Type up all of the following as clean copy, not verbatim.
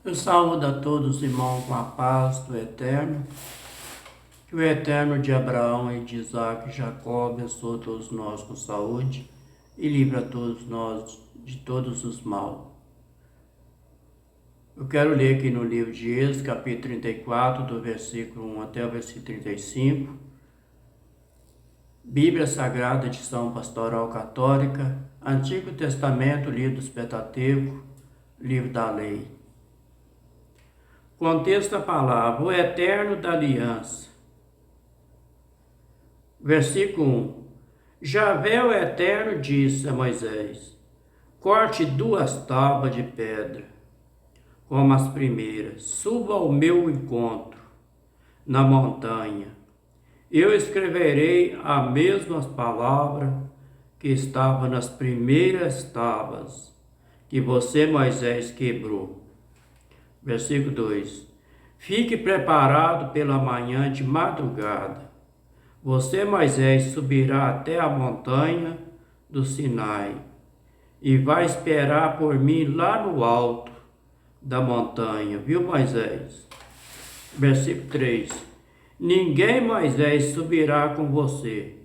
Eu saúdo a todos os irmãos com a paz do Eterno. Que o Eterno de Abraão e de Isaac e Jacó abençoe todos nós com saúde e livre a todos nós de todos os mal. Eu quero ler aqui no livro de Êxodo, capítulo 34, do versículo 1 até o versículo 35. Bíblia Sagrada, edição Pastoral Católica, Antigo Testamento, livro dos Pentateuco, livro da Lei. Contexto da palavra: o Eterno da Aliança. Versículo 1. Javé, o Eterno, disse a Moisés: corte 2 tábuas de pedra, como as primeiras, suba ao meu encontro na montanha. Eu escreverei as mesmas palavras que estavam nas primeiras tábuas que você, Moisés, quebrou. Versículo 2. Fique preparado pela manhã de madrugada. Você, Moisés, subirá até a montanha do Sinai e vai esperar por mim lá no alto da montanha, viu, Moisés? Versículo 3. Ninguém, Moisés, subirá com você.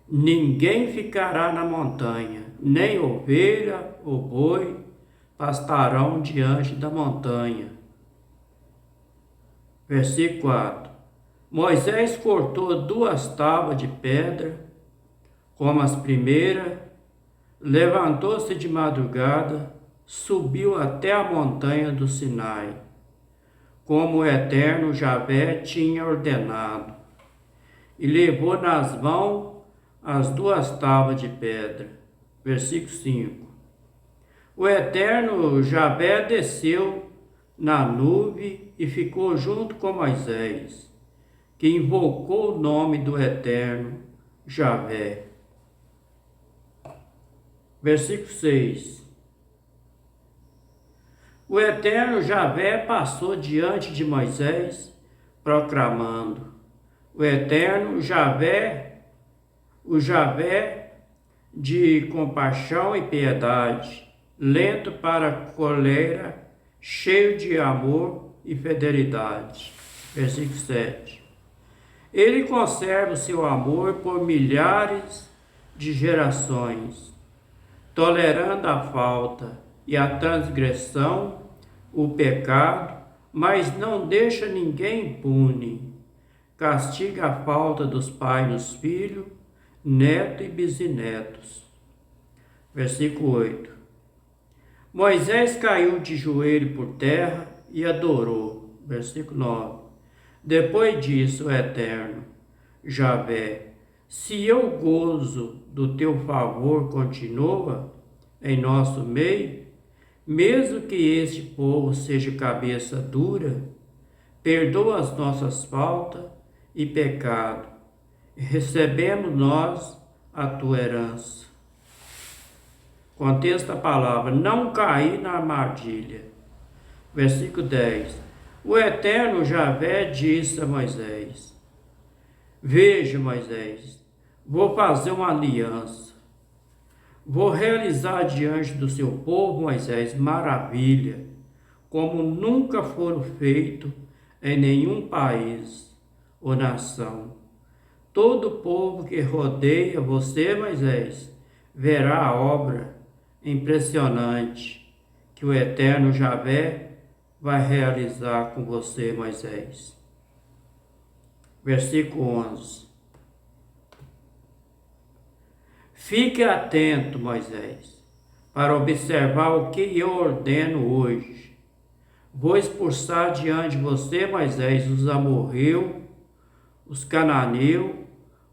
Ninguém ficará na montanha, nem ovelha ou boi pastarão diante da montanha. Versículo 4. Moisés cortou 2 tábuas de pedra, como as primeiras, levantou-se de madrugada, subiu até a montanha do Sinai, como o Eterno Javé tinha ordenado, e levou nas mãos as 2 tábuas de pedra. Versículo 5. O Eterno Javé desceu na nuvem e ficou junto com Moisés, que invocou o nome do Eterno Javé. Versículo 6. O Eterno Javé passou diante de Moisés, proclamando: o Eterno Javé, o Javé de compaixão e piedade, lento para a colheita, cheio de amor e fidelidade. Versículo 7. Ele conserva o seu amor por milhares de gerações, tolerando a falta e a transgressão, o pecado, mas não deixa ninguém impune. Castiga a falta dos pais nos filhos, netos e bisnetos. Versículo 8. Moisés caiu de joelho por terra e adorou. Versículo 9. Depois disso, o Eterno Javé: se eu gozo do teu favor continua em nosso meio, mesmo que este povo seja cabeça dura, perdoa as nossas faltas e pecado, e recebemos nós a tua herança. Contexto da palavra: não cair na armadilha. Versículo 10. O Eterno Javé disse a Moisés: veja, Moisés, vou fazer uma aliança. Vou realizar diante do seu povo, Moisés, maravilha, como nunca foram feitos em nenhum país ou nação. Todo povo que rodeia você, Moisés, verá a obra impressionante que o Eterno Javé vai realizar com você, Moisés. Versículo 11. Fique atento, Moisés, para observar o que eu ordeno hoje. Vou expulsar diante de você, Moisés, os amorreus, os cananeus,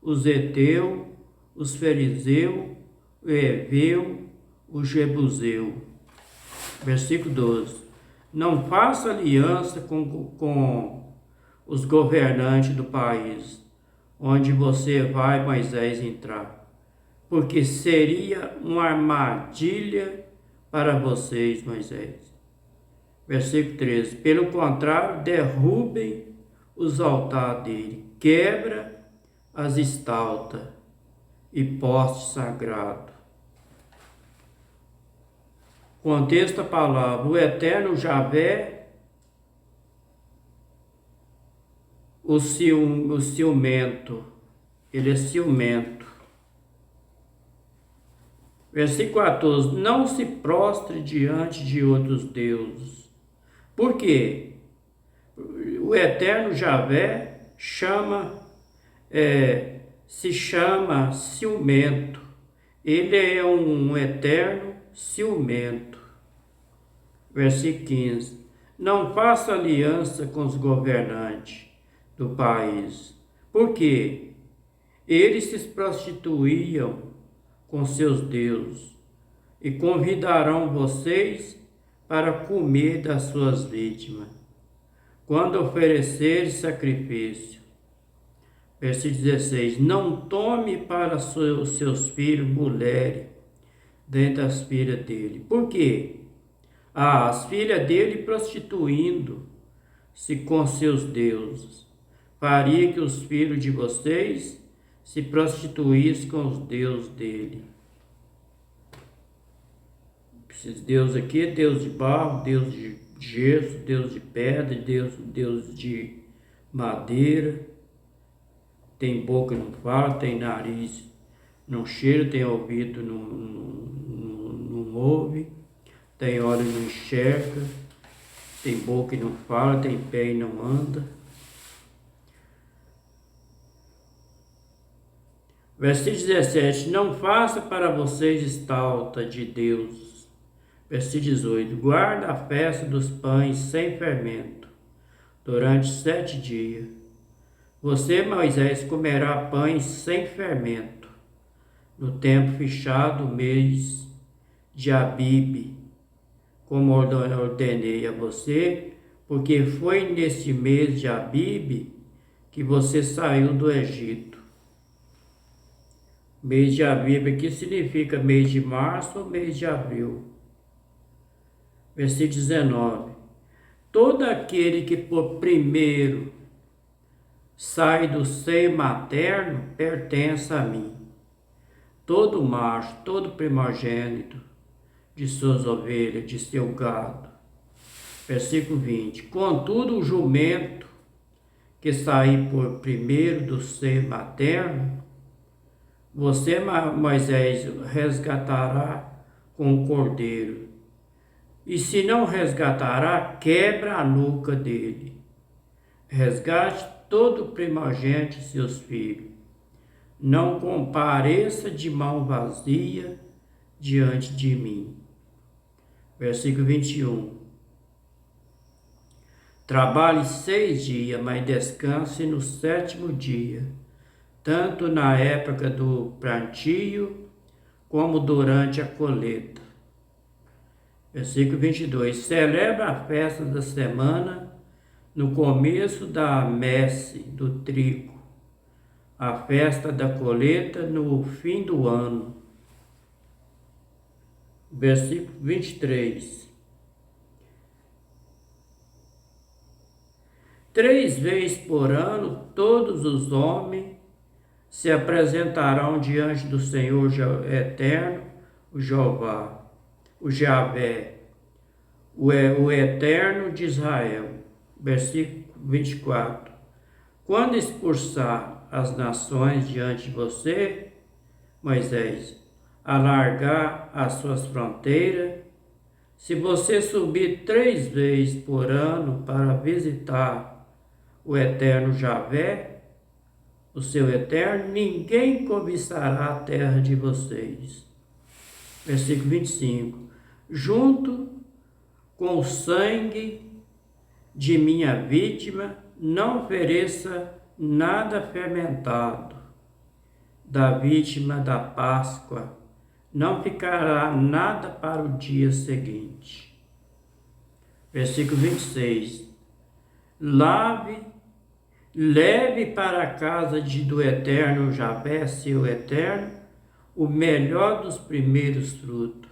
os heteus, os fariseus, o heveu, o jebuseu. Versículo 12. Não faça aliança com os governantes do país, onde você vai, Moisés, entrar, porque seria uma armadilha para vocês, Moisés. Versículo 13. Pelo contrário, derrubem os altares dele, quebra as estaltas e postes sagrados. Contexto da palavra, o eterno Javé, o ciumento, ele é ciumento. Versículo 14, não se prostre diante de outros deuses. Por quê? O eterno Javé se chama ciumento. Ele é um eterno ciumento. Versículo 15. Não faça aliança com os governantes do país. Por quê? Eles se prostituíam com seus deuses e convidarão vocês para comer das suas vítimas, quando oferecer sacrifício. Versículo 16. Não tome para os seus filhos mulheres dentre as filhas dele. Por quê? As filhas dele prostituindo-se com seus deuses, faria que os filhos de vocês se prostituíssem com os deuses dele. Esses deuses aqui é Deus de barro, Deus de gesso, Deus de pedra, Deus de madeira. Tem boca e não fala, tem nariz, não cheira, tem ouvido, não ouve, tem olho e não enxerga, tem boca e não fala, tem pé e não anda. Versículo 17, não faça para vocês estátua de Deus. Versículo 18, guarda a festa dos pães sem fermento, durante 7 dias. Você, Moisés, comerá pães sem fermento, no tempo fechado, mês de Abibe, como ordenei a você, porque foi neste mês de Abibe que você saiu do Egito. Mês de Abibe aqui significa mês de março ou mês de abril. Versículo 19. Todo aquele que por primeiro sai do seio materno pertence a mim. Todo macho, todo primogênito de suas ovelhas, de seu gado. Versículo 20. Contudo, o jumento que sair por primeiro do seio materno, você, Moisés, resgatará com o cordeiro. E se não resgatará, quebra a nuca dele. Resgate todo primogênito de seus filhos. Não compareça de mão vazia diante de mim. Versículo 21. Trabalhe 6 dias, mas descanse no 7º dia, tanto na época do plantio, como durante a colheita. Versículo 22. Celebra a festa da semana no começo da messe do trigo, a festa da colheita no fim do ano. Versículo 23. 3 vezes por ano, todos os homens se apresentarão diante do Senhor eterno, o Jeová, o Javé, o eterno de Israel. Versículo 24. Quando expulsar as nações diante de você, Moisés, alargar as suas fronteiras, se você subir 3 vezes por ano para visitar o eterno Javé, o seu eterno, ninguém cobiçará a terra de vocês. Versículo 25. Junto com o sangue de minha vítima, não ofereça nada fermentado. Da vítima da Páscoa, não ficará nada para o dia seguinte. Versículo 26. Leve para a casa do eterno Javé, seu eterno, o melhor dos primeiros frutos,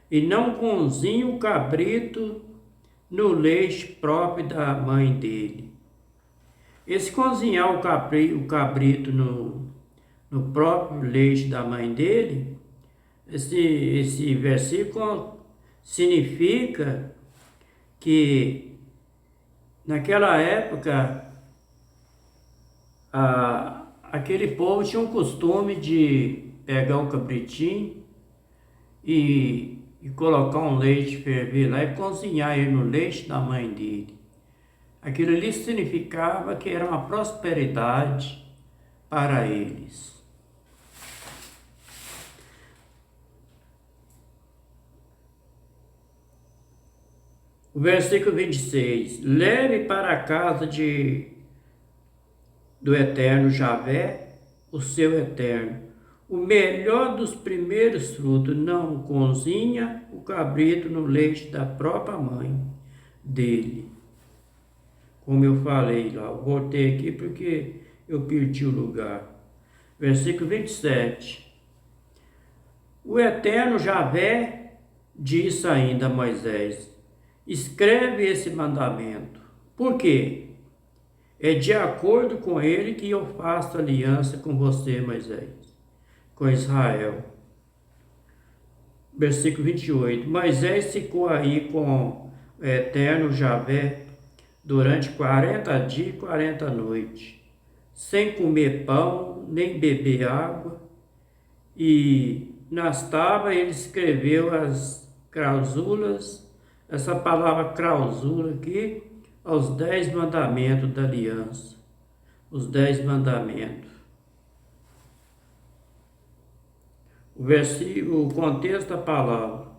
e não cozinhe o cabrito no leite próprio da mãe dele. Esse cozinhar o cabrito no próprio leite da mãe dele, esse versículo significa que naquela época aquele povo tinha um costume de pegar um cabritinho e colocar um leite ferver lá e cozinhar ele no leite da mãe dele. Aquilo ali significava que era uma prosperidade para eles. O versículo 26. Leve para a casa do Eterno Javé, o seu Eterno, o melhor dos primeiros frutos, não cozinha o cabrito no leite da própria mãe dele. Como eu falei lá, eu voltei aqui porque eu perdi o lugar. Versículo 27. O Eterno Javé disse ainda a Moisés: escreve esse mandamento. Por quê? É de acordo com ele que eu faço aliança com você, Moisés, com Israel. Versículo 28. Moisés ficou aí com o Eterno Javé durante 40 dias e 40 noites, sem comer pão, nem beber água, e nas tábuas ele escreveu as clausulas, essa palavra clausula aqui, aos 10 mandamentos da aliança, os 10 mandamentos. O contexto da palavra.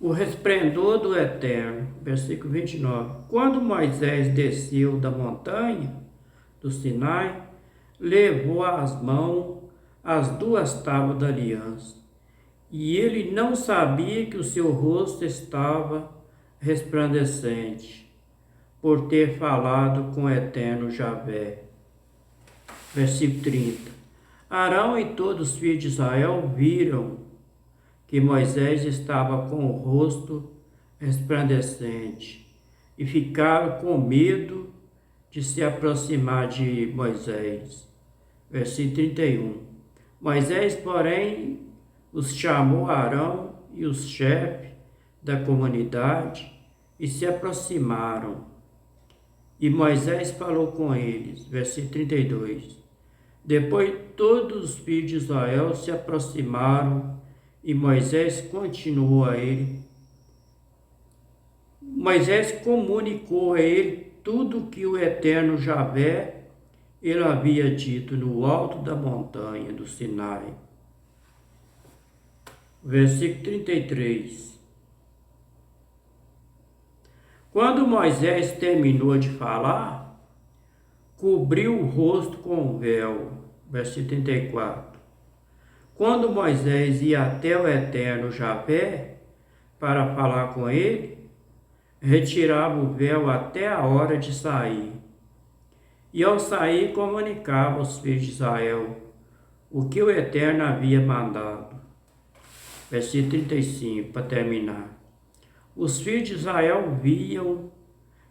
O resplendor do Eterno, versículo 29. Quando Moisés desceu da montanha do Sinai, levou às mãos as 2 tábuas da aliança, e ele não sabia que o seu rosto estava resplandecente, por ter falado com o Eterno Javé. Versículo 30. Arão e todos os filhos de Israel viram que Moisés estava com o rosto resplandecente e ficaram com medo de se aproximar de Moisés. Versículo 31. Moisés, porém, os chamou Arão e os chefes da comunidade e se aproximaram. E Moisés falou com eles. Versículo 32. Depois todos os filhos de Israel se aproximaram e Moisés continuou a ele. Moisés comunicou a ele tudo que o Eterno Javé ele havia dito no alto da montanha do Sinai. Versículo 33. Quando Moisés terminou de falar, cobriu o rosto com o véu. Versículo 34. Quando Moisés ia até o Eterno Javé para falar com ele, retirava o véu até a hora de sair. E ao sair comunicava aos filhos de Israel o que o Eterno havia mandado. Versículo 35, para terminar. Os filhos de Israel viam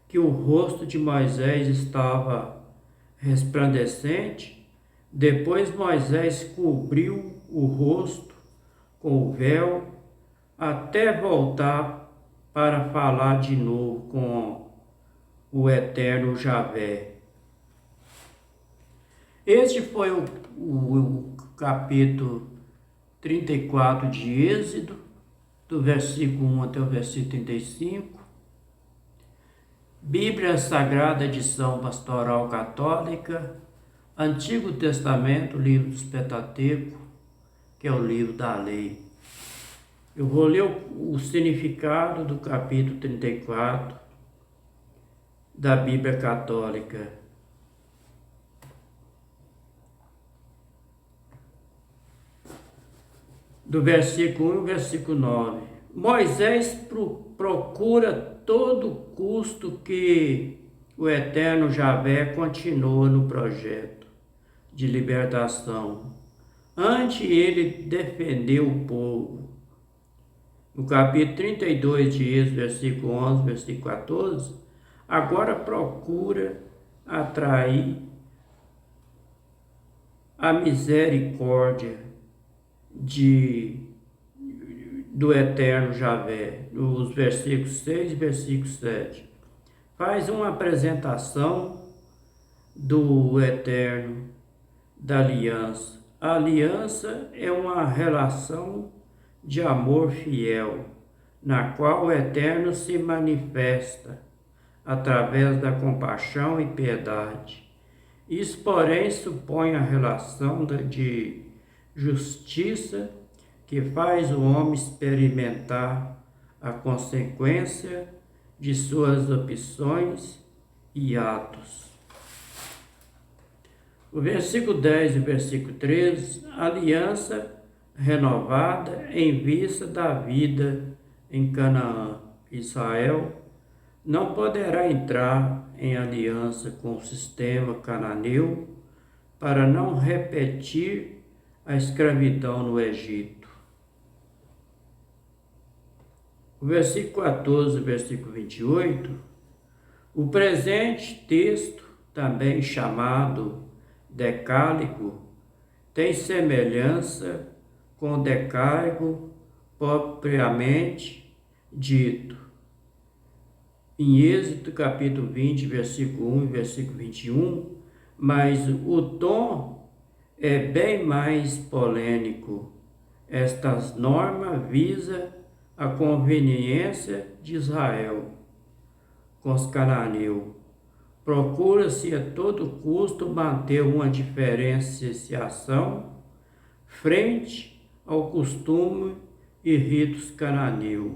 que o rosto de Moisés estava resplandecente. Depois Moisés cobriu o rosto com o véu até voltar para falar de novo com o Eterno Javé. Este foi o capítulo 34 de Êxodo, do versículo 1 até o versículo 35. Bíblia Sagrada, edição Pastoral Católica, Antigo Testamento, livro dos Pentateuco, que é o livro da lei. Eu vou ler o significado do capítulo 34 da Bíblia Católica. Do versículo 1 ao versículo 9. Moisés procura todo custo que o Eterno Javé continua no projeto de libertação. Antes ele defendeu o povo. No capítulo 32 de Êxodo, versículo 11, versículo 14, agora procura atrair a misericórdia do eterno Javé, nos versículos 6 e versículo 7. Faz uma apresentação do eterno, da aliança. A aliança é uma relação de amor fiel, na qual o eterno se manifesta através da compaixão e piedade. Isso, porém, supõe a relação de justiça que faz o homem experimentar a consequência de suas opções e atos. O versículo 10 e o versículo 13, aliança renovada em vista da vida em Canaã. Israel não poderá entrar em aliança com o sistema cananeu para não repetir a escravidão no Egito. O versículo 14 e o versículo 28, o presente texto, também chamado Decálogo, tem semelhança com o Decálogo propriamente dito. Em Êxodo capítulo 20, versículo 1 e versículo 21, mas o tom é bem mais polêmico. Esta norma visa a conveniência de Israel com os cananeus. Procura-se a todo custo manter uma diferenciação frente ao costume e ritos cananeus,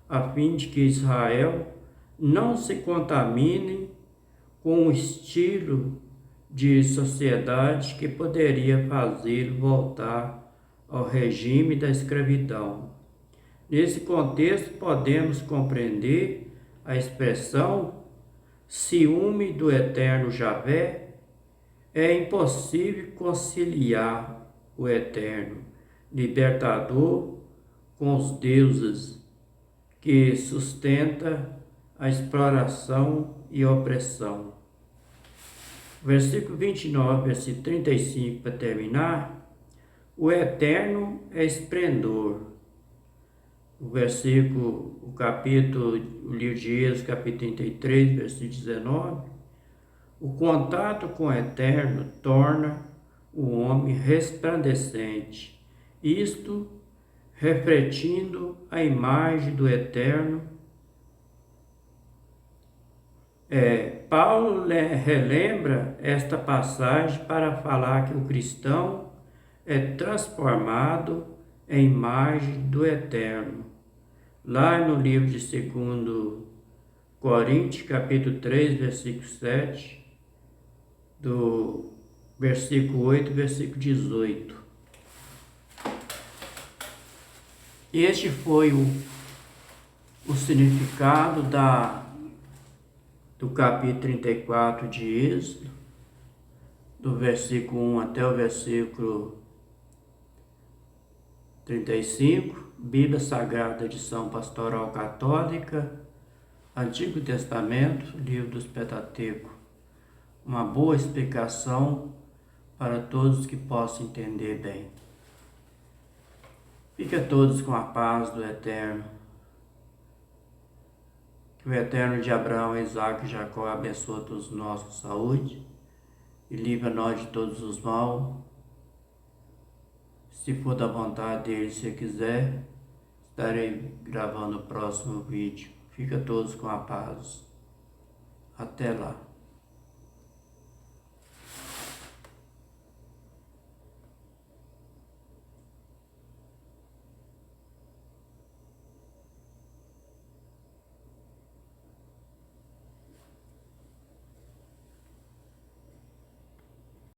a fim de que Israel não se contamine com o estilo de sociedade que poderia fazê-lo voltar ao regime da escravidão. Nesse contexto, podemos compreender a expressão ciúme do eterno Javé. É impossível conciliar o eterno libertador com os deuses que sustenta a exploração e opressão. Versículo 29, versículo 35, para terminar. O eterno é esplendor. O livro de Êxodo, capítulo 33, versículo 19. O contato com o eterno torna o homem resplandecente, isto refletindo a imagem do eterno. Paulo relembra esta passagem para falar que o cristão é transformado em imagem do eterno. Lá no livro de 2 Coríntios, capítulo 3, versículo 7, do versículo 8, versículo 18. Este foi o significado do capítulo 34 de Êxodo, do versículo 1 até o versículo 35, Bíblia Sagrada, edição Pastoral Católica, Antigo Testamento, livro dos Pentateuco. Uma boa explicação para todos que possam entender bem. Fiquem todos com a paz do Eterno. Que o Eterno de Abraão, Isaque e Jacó abençoe todos nós com saúde e livre a nós de todos os maus. Se for da vontade dele, se quiser, estarei gravando o próximo vídeo. Fica todos com a paz. Até lá.